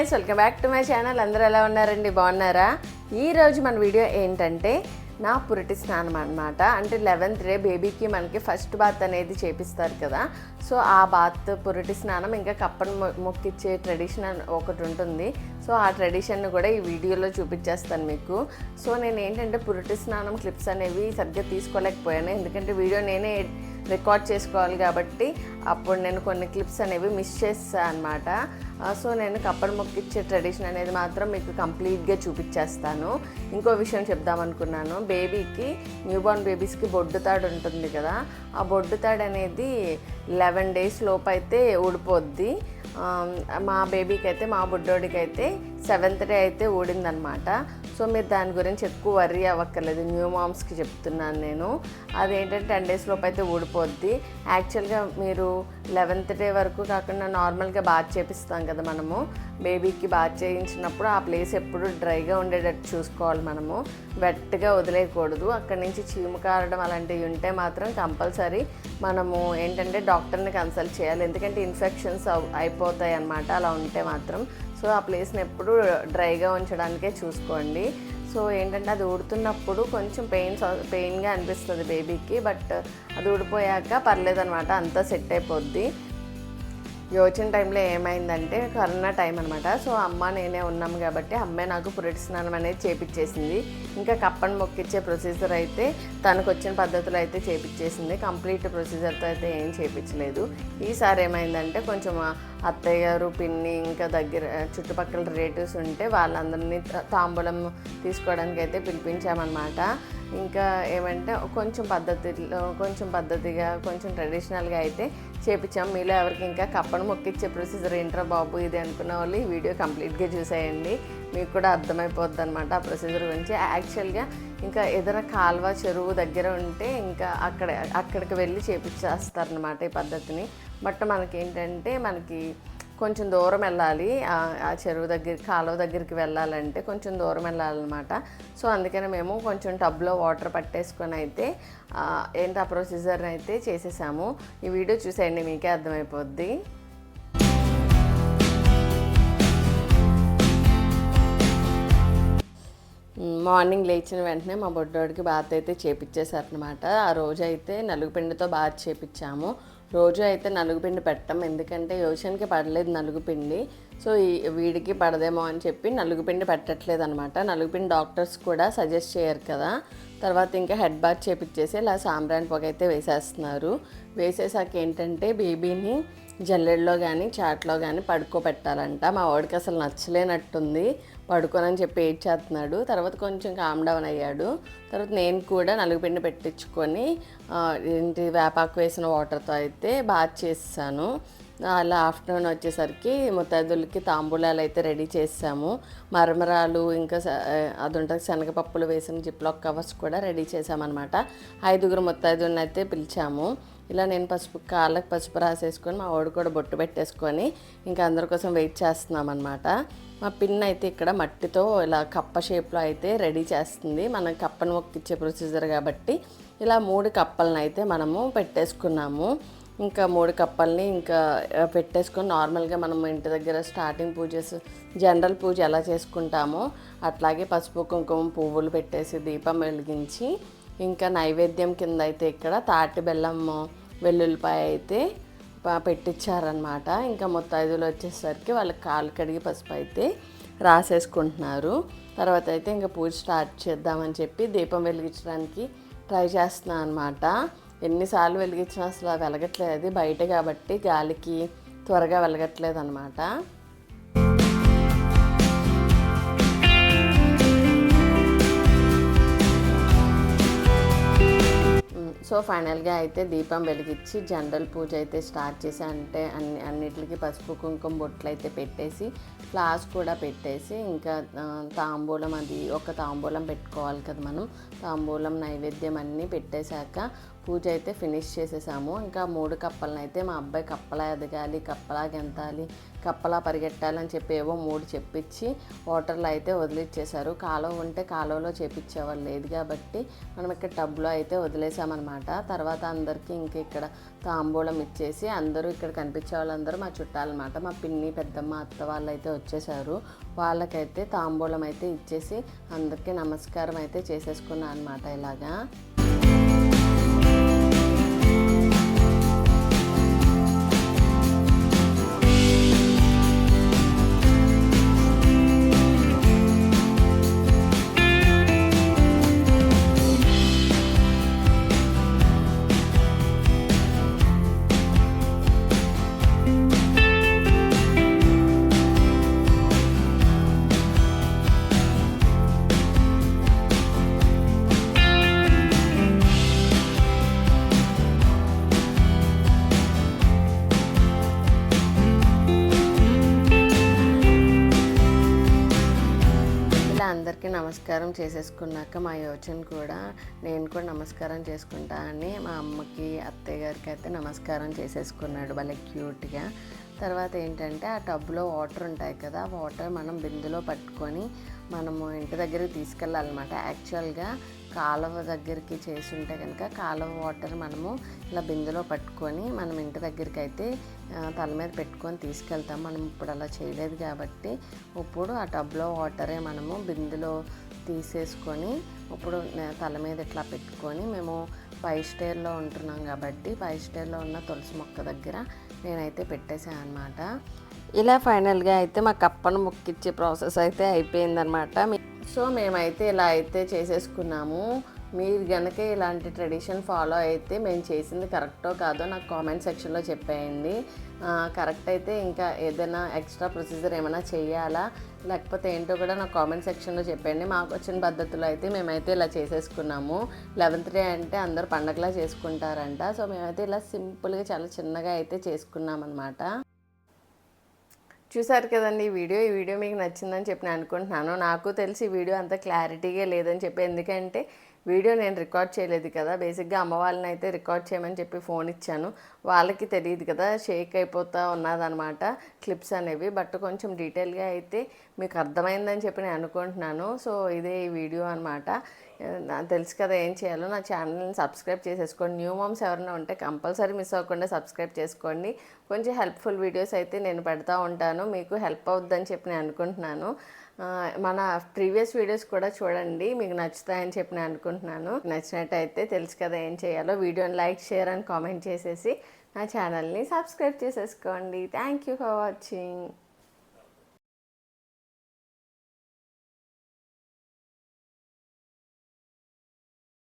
Guys, welcome back to my channel. అందరూ ఎలా ఉన్నారండి? బాగున్నారా? ఈరోజు మన వీడియో ఏంటంటే నా పురిటి స్నానం అనమాట. అంటే 11th డే బేబీకి మనకి ఫస్ట్ బాత్ అనేది చేపిస్తారు కదా. సో ఆ బాత్ పురిటి స్నానం ఇంకా కప్పను మొక్కిచ్చే ట్రెడిషన్ ఒకటి ఉంటుంది. సో ఆ ట్రెడిషన్ని కూడా ఈ వీడియోలో చూపించేస్తాను మీకు. సో నేను ఏంటంటే పురిటి స్నానం క్లిప్స్ అనేవి సరిగ్గా తీసుకోలేకపోయాను, ఎందుకంటే వీడియో నేనే రికార్డ్ చేసుకోవాలి కాబట్టి అప్పుడు నేను కొన్ని క్లిప్స్ అనేవి మిస్ చేస్తాను అనమాట. సో నేను కప్పను మొక్కిచ్చే ట్రెడిషన్ అనేది మాత్రం మీకు కంప్లీట్గా చూపించేస్తాను. ఇంకో విషయం చెప్దామనుకున్నాను. బేబీకి న్యూబార్న్ బేబీస్కి బొడ్డు తాడు ఉంటుంది కదా, ఆ బొడ్డు తాడు అనేది 11 days లోపు అయితే ఊడిపోద్ది. మా బేబీకి అయితే, మా బుడ్డోడికి అయితే 7th డే అయితే ఊడిందనమాట. సో మీరు దాని గురించి ఎక్కువ వర్రీ అవ్వక్కర్లేదు, న్యూ మామ్స్కి చెప్తున్నాను నేను. అదేంటంటే 10 days లోపు అయితే ఊడిపోద్ది. యాక్చువల్గా మీరు 11th డే వరకు కాకుండా నార్మల్గా బాత్ చేపిస్తాం కదా మనము. బేబీకి బాత్ చేయించినప్పుడు ఆ ప్లేస్ ఎప్పుడు డ్రైగా ఉండేటట్టు చూసుకోవాలి మనము, వెట్గా వదిలేయకూడదు. అక్కడి నుంచి చీము కారడం అలాంటివి ఉంటే మాత్రం కంపల్సరీ మనము ఏంటంటే డాక్టర్ని కన్సల్ట్ చేయాలి, ఎందుకంటే ఇన్ఫెక్షన్స్ అయిపోతాయి అన్నమాట అలా ఉంటే మాత్రం. సో ఆ ప్లేస్ని ఎప్పుడు డ్రైగా ఉంచడానికే చూసుకోండి. సో ఏంటంటే అది ఊడుతున్నప్పుడు కొంచెం పెయిన్గా అనిపిస్తుంది బేబీకి, బట్ అది ఊడిపోయాక పర్లేదనమాట, అంతా సెట్ అయిపోద్ది. యోచన టైంలో ఏమైందంటే కరోనా టైం అనమాట. సో అమ్మ నేనే ఉన్నాం కాబట్టి అమ్మే నాకు పురిటి స్నానం అనేది చేపించేసింది. ఇంకా కప్పను మొక్కిచ్చే ప్రొసీజర్ అయితే తనకు వచ్చిన పద్ధతిలో అయితే చేపించేసింది, కంప్లీట్ ప్రొసీజర్తో అయితే ఏం చేయించలేదు. ఈసారి ఏమైందంటే కొంచెం అత్తయ్య గారు, పిన్ని, ఇంకా దగ్గర చుట్టుపక్కల రిలేటివ్స్ ఉంటే వాళ్ళందరినీ తాంబూలం తీసుకోవడానికి అయితే పిలిపించామన్నమాట. ఇంకా ఏమంటే కొంచెం పద్ధతిగా కొంచెం ట్రెడిషనల్గా అయితే చేపించాం. మీలో ఎవరికి ఇంకా కప్పను మొక్కిచ్చే ప్రొసీజర్ ఏంట్రా బాబు ఇది అనుకున్న వాళ్ళు ఈ వీడియో కంప్లీట్గా చూసేయండి, మీకు కూడా అర్థమైపోద్ది అనమాట ఆ ప్రొసీజర్ గురించి. యాక్చువల్గా ఇంకా ఏదైనా కాలువ, చెరువు దగ్గర ఉంటే ఇంకా అక్కడికి వెళ్ళి చేపించేస్తారనమాట ఈ పద్ధతిని. బట్ మనకేంటంటే మనకి కొంచెం దూరం వెళ్ళాలి, ఆ చెరువు దగ్గర, కాలువ దగ్గరికి వెళ్ళాలంటే కొంచెం దూరం వెళ్ళాలన్నమాట. సో అందుకని మేము కొంచెం టబ్లో వాటర్ పట్టేసుకొని అయితే ఏంటి ఆ ప్రొసీజర్ని అయితే చేసేసాము. ఈ వీడియో చూసేయండి, మీకే అర్థమైపోద్ది. మార్నింగ్ లేచిన వెంటనే మా బొడ్డోడికి బాత్ అయితే చేపించేశారనమాట. ఆ రోజు అయితే నలుగుపిండితో బాత్ చేపించాము. రోజు అయితే నలుగుపిండి పెట్టం, ఎందుకంటే యోషన్కి పడలేదు నలుగుపిండి. సో వీడికి పడదేమో అని చెప్పి నలుగుపిండి పెట్టట్లేదు అనమాట. నలుగుపిండి డాక్టర్స్ కూడా సజెస్ట్ చేయరు కదా. తర్వాత ఇంకా హెడ్ బాత్ చేపించేసి ఇలా సాంబ్రాణి పొగ అయితే వేసేస్తున్నారు. వేసేసాక ఏంటంటే బేబీని జల్లెడలో కానీ చాట్లో కానీ పడుకోబెట్టాలంట. మా వాడికి అసలు నచ్చలేనట్టుంది, పడుకోనని చెప్పి ఏడ్చేస్తున్నాడు. తర్వాత కొంచెం కామ్ డౌన్ అయ్యాడు. తర్వాత నేను కూడా నలుగుపిండి పెట్టించుకొని వేపాకు వేసిన వాటర్తో అయితే బాత్ చేసాను. అలా ఆఫ్టర్నూన్ వచ్చేసరికి ముత్తైదులకి తాంబూలాలు అయితే రెడీ చేసాము. మరమరాలు, ఇంకా అది ఉంటుంది శనగపప్పులు వేసిన జిప్లాక్ కవర్స్ కూడా రెడీ చేసామన్నమాట. 5 ముత్తైదులను అయితే పిలిచాము. ఇలా నేను కాళ్ళకి పసుపు రాసేసుకొని మా వాడు కూడా బొట్టు పెట్టేసుకొని ఇంకా అందరి కోసం వెయిట్ చేస్తున్నాం అనమాట. మా పిన్ అయితే ఇక్కడ మట్టితో ఇలా కప్ప షేప్లో అయితే రెడీ చేస్తుంది. మనం కప్పను మొక్కిచ్చే ప్రొసీజర్ కాబట్టి ఇలా 3 కప్పలను అయితే మనము పెట్టేసుకున్నాము. ఇంకా 3 కప్పల్ని ఇంకా పెట్టేసుకొని నార్మల్గా మనం ఇంటి దగ్గర స్టార్టింగ్ జనరల్ పూజ ఎలా చేసుకుంటామో అట్లాగే పసుపు, కుంకుమ, పువ్వులు పెట్టేసి దీపం వెలిగించి ఇంకా నైవేద్యం కింద అయితే ఇక్కడ తాటి బెల్లం, వెల్లుల్లిపాయ అయితే పెట్టించారనమాట. ఇంకా ముత్తైదులు వచ్చేసరికి వాళ్ళకి కాలు కడిగి పసుపు అయితే రాసేసుకుంటున్నారు. తర్వాత అయితే ఇంకా పూజ స్టార్ట్ చేద్దామని చెప్పి దీపం వెలిగించడానికి ట్రై చేస్తున్నాను అనమాట. ఎన్నిసార్లు వెలిగించినా అసలు వెలగట్లేదు, అది బయట కాబట్టి గాలికి త్వరగా వెలగట్లేదు అనమాట. సో ఫైనల్గా అయితే దీపం వెలిగించి జనరల్ పూజ అయితే స్టార్ట్ చేసి, అంటే అన్నిటికి పసుపు కుంకుమ బొట్లు అయితే పెట్టేసి ఫ్లాస్ కూడా పెట్టేసి ఇంకా తాంబూలం, అది ఒక తాంబూలం పెట్టుకోవాలి కదా మనం. తాంబూలం, నైవేద్యం అన్నీ పెట్టేశాక పూజ అయితే ఫినిష్ చేసేసాము. ఇంకా 3 కప్పలను అయితే మా అబ్బాయి కప్పలా ఎదగాలి, కప్పలా గెంతాలి, కప్పలా పరిగెట్టాలని చెప్పి ఏవో 3 చెప్పించి వాటర్లో అయితే వదిలిచ్చేశారు. కాలువ ఉంటే కాలువలో చేపించేవాళ్ళు లేదు కాబట్టి మనం ఇక్కడ టబ్లో అయితే వదిలేసామన్నమాట. తర్వాత అందరికీ ఇంక ఇక్కడ తాంబూలం ఇచ్చేసి అందరూ ఇక్కడ కనిపించే వాళ్ళందరూ మా చుట్టాలన్నమాట. మా పిన్ని, పెద్దమ్మ, అత్త వాళ్ళు అయితే వచ్చేసారు. వాళ్ళకైతే తాంబూలం అయితే ఇచ్చేసి అందరికీ నమస్కారం అయితే చేసేసుకున్నాను అనమాట. ఇలాగా అందరికీ నమస్కారం చేసేసుకున్నాక మా యోచన కూడా నేను కూడా నమస్కారం చేసుకుంటా అని మా అమ్మకి, అత్తయ్య గారికి అయితే నమస్కారం చేసేసుకున్నాడు భలే క్యూట్గా. తర్వాత ఏంటంటే ఆ టబ్లో వాటర్ ఉంటాయి కదా, వాటర్ మనం బిందులో పట్టుకొని మనము ఇంటి దగ్గరికి తీసుకెళ్ళాలన్నమాట. యాక్చువల్గా కాలువ దగ్గరికి చేసి ఉంటే కనుక కాలువ వాటర్ మనము ఇలా బిందులో పట్టుకొని మనం ఇంటి దగ్గరికి అయితే తల మీద పెట్టుకొని తీసుకెళ్తాం. మనం ఇప్పుడు అలా చేయలేదు కాబట్టి ఇప్పుడు ఆ టబ్లో వాటరే మనము బిందులో తీసేసుకొని ఇప్పుడు తల మీద ఇట్లా పెట్టుకొని మేము 5 స్టేర్లో ఉంటున్నాం కాబట్టి 5 స్టేర్లో ఉన్న తులసి మొక్క దగ్గర నేనైతే పెట్టేశాను అనమాట. ఇలా ఫైనల్గా అయితే మా కప్పను మొక్కిచ్చే ప్రాసెస్ అయితే అయిపోయిందనమాట. సో మేమైతే ఇలా అయితే చేసేసుకున్నాము. మీరు కనుక ఇలాంటి ట్రెడిషన్ ఫాలో అయితే మేము చేసింది కరెక్టో కాదో నాకు కామెంట్ సెక్షన్లో చెప్పేయండి. కరెక్ట్ అయితే ఇంకా ఏదైనా ఎక్స్ట్రా ప్రొసీజర్ ఏమైనా చేయాలా లేకపోతే ఏంటో కూడా నాకు కామెంట్ సెక్షన్లో చెప్పండి. మాకు వచ్చిన పద్ధతిలో అయితే మేమైతే ఇలా చేసేసుకున్నాము. 11th డే అంటే అందరూ పండగలా చేసుకుంటారంట. సో మేమైతే ఇలా సింపుల్గా చాలా చిన్నగా అయితే చేసుకున్నాం అనమాట. చూసారు కదండి ఈ వీడియో మీకు నచ్చిందని చెప్పి నేను అనుకుంటున్నాను. నాకు తెలిసి ఈ వీడియో అంత క్లారిటీగా లేదని చెప్పి, ఎందుకంటే వీడియో నేను రికార్డ్ చేయలేదు కదా. బేసిక్గా అమ్మ వాళ్ళని అయితే రికార్డ్ చేయమని చెప్పి ఫోన్ ఇచ్చాను. వాళ్ళకి తెలియదు కదా, షేక్ అయిపోతూ ఉన్నదనమాట క్లిప్స్ అనేవి. బట్ కొంచెం డీటెయిల్గా అయితే మీకు అర్థమైందని చెప్పి నేను అనుకుంటున్నాను. సో ఇదే ఈ వీడియో అనమాట. నాకు తెలుసు కదా ఏం చేయాలో. నా ఛానల్ని సబ్స్క్రైబ్ చేసేసుకోండి. న్యూ మామ్స్ ఎవరైనా ఉంటే కంపల్సరీ మిస్ అవ్వకుండా సబ్స్క్రైబ్ చేసుకోండి. కొంచెం హెల్ప్ఫుల్ వీడియోస్ అయితే నేను పెడతా ఉంటాను, మీకు హెల్ప్ అవుద్దని చెప్పి నేను అనుకుంటున్నాను. మన ప్రీవియస్ వీడియోస్ కూడా చూడండి, మీకు నచ్చుతాయని చెప్పి నేను అనుకుంటున్నాను. నచ్చినట్టయితే తెలుసు కదా ఏం చేయాలో. వీడియోని లైక్, షేర్ అండ్ కామెంట్ చేసేసి నా ఛానల్ని సబ్స్క్రైబ్ చేసేసుకోండి. Thank you for watching.